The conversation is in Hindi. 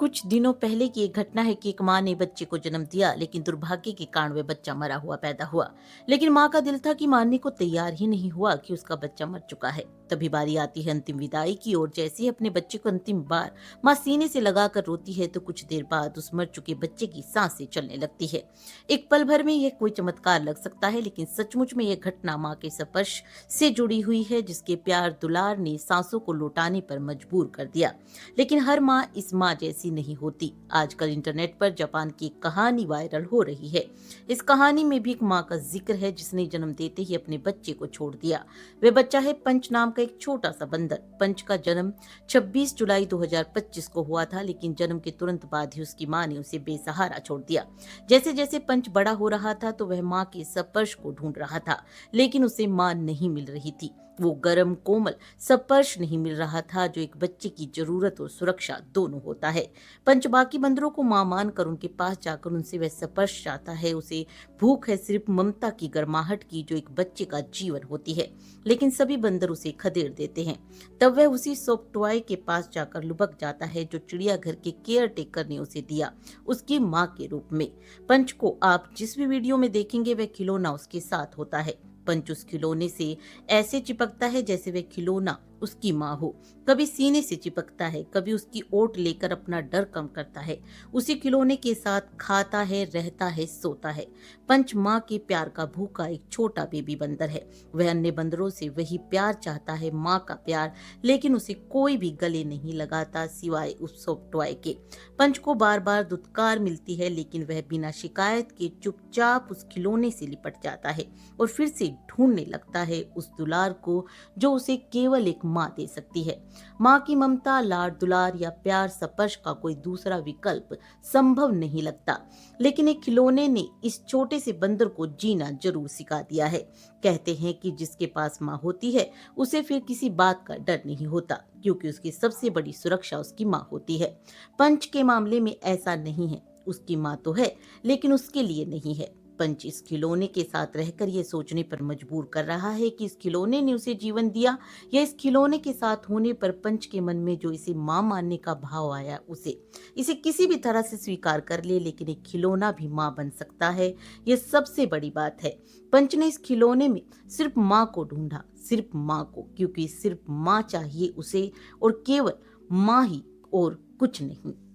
कुछ दिनों पहले की एक घटना है कि एक माँ ने बच्चे को जन्म दिया, लेकिन दुर्भाग्य के कारण वह बच्चा मरा हुआ पैदा हुआ। लेकिन माँ का दिल था कि मानने को तैयार ही नहीं हुआ कि उसका बच्चा मर चुका है। तभी बारी आती है अंतिम विदाई की, और जैसे ही अपने बच्चे को अंतिम बार माँ सीने से लगाकर रोती है, तो कुछ देर बाद उस मर चुके बच्चे की सांसें चलने लगती है। एक पल भर में यह कोई चमत्कार लग सकता है, लेकिन सचमुच में यह घटना माँ के स्पर्श से जुड़ी हुई है, जिसके प्यार दुलार ने सांसों को लौटाने पर मजबूर कर दिया। लेकिन हर माँ इस माँ जैसी नहीं होती। आजकल इंटरनेट पर जापान की एक कहानी वायरल हो रही है। इस कहानी में भी एक माँ का जिक्र है, जिसने जन्म देते ही अपने बच्चे को छोड़ दिया। वह बच्चा है पंच नाम का एक छोटा सा बंदर। पंच का जन्म 26 जुलाई 2025 को हुआ था, लेकिन जन्म के तुरंत बाद ही उसकी माँ ने उसे बेसहारा छोड़ दिया। जैसे जैसे पंच बड़ा हो रहा था, तो वह माँ के स्पर्श को ढूंढ रहा था, लेकिन उसे माँ नहीं मिल रही थी। वो गर्म कोमल स्पर्श नहीं मिल रहा था, जो एक बच्चे की जरूरत और सुरक्षा दोनों होता है। पंच बाकी बंदरों को मां मानकर उनके पास जाकर उनसे वह स्पर्श चाहता है। उसे भूख है सिर्फ ममता की, गर्माहट की, जो एक बच्चे का जीवन होती है। लेकिन सभी बंदर उसे खदेड़ देते हैं। तब वह उसी सॉफ्ट टॉय के पास जाकर लुढ़क जाता है, जो चिड़ियाघर के केयर टेकर ने उसे दिया, उसकी माँ के रूप में। पंच को आप जिस भी वीडियो में देखेंगे, वह खिलौना उसके साथ होता है। पंच उस खिलौने से ऐसे चिपकता है जैसे वह खिलौना उसकी माँ हो। कभी सीने से चिपकता है, कभी उसकी ओट लेकर अपना डर कम करता है। उसी खिलौने के साथ खाता है, रहता है, सोता है। पंच माँ के प्यार का भूखा एक छोटा बेबी बंदर है। वह अन्य बंदरों से वही प्यार चाहता है, माँ का प्यार, लेकिन उसे कोई भी गले नहीं लगाता सिवाय उस सॉफ्ट टॉय के। पंच को बार बार दुत्कार मिलती है, लेकिन वह बिना शिकायत के चुपचाप उस खिलौने से लिपट जाता है और फिर से ढूंढने लगता है उस दुलार को, जो उसे केवल एक माँ दे सकती है। माँ की ममता, लाड दुलार या प्यार स्पर्श का कोई दूसरा विकल्प संभव नहीं लगता। लेकिन एक खिलौने ने इस छोटे से बंदर को जीना जरूर सिखा दिया है। कहते हैं कि जिसके पास माँ होती है, उसे फिर किसी बात का डर नहीं होता, क्योंकि उसकी सबसे बड़ी सुरक्षा उसकी माँ होती है। पंच के मामले में ऐसा नहीं है। उसकी माँ तो है, लेकिन उसके लिए नहीं है। पंच इस खिलौने के साथ रहकर यह सोचने पर मजबूर कर रहा है कि इस खिलौने ने उसे जीवन दिया, या इस खिलौने के साथ होने पर पंच के मन में जो इसे मां मानने का भाव आया, उसे इसे किसी भी तरह से स्वीकार कर ले। लेकिन एक खिलौना भी मां बन सकता है, यह सबसे बड़ी बात है। पंच ने इस खिलौने में सिर्फ मां को ढूंढा, सिर्फ मां को, क्योंकि सिर्फ मां चाहिए उसे, और केवल मां ही, और कुछ नहीं।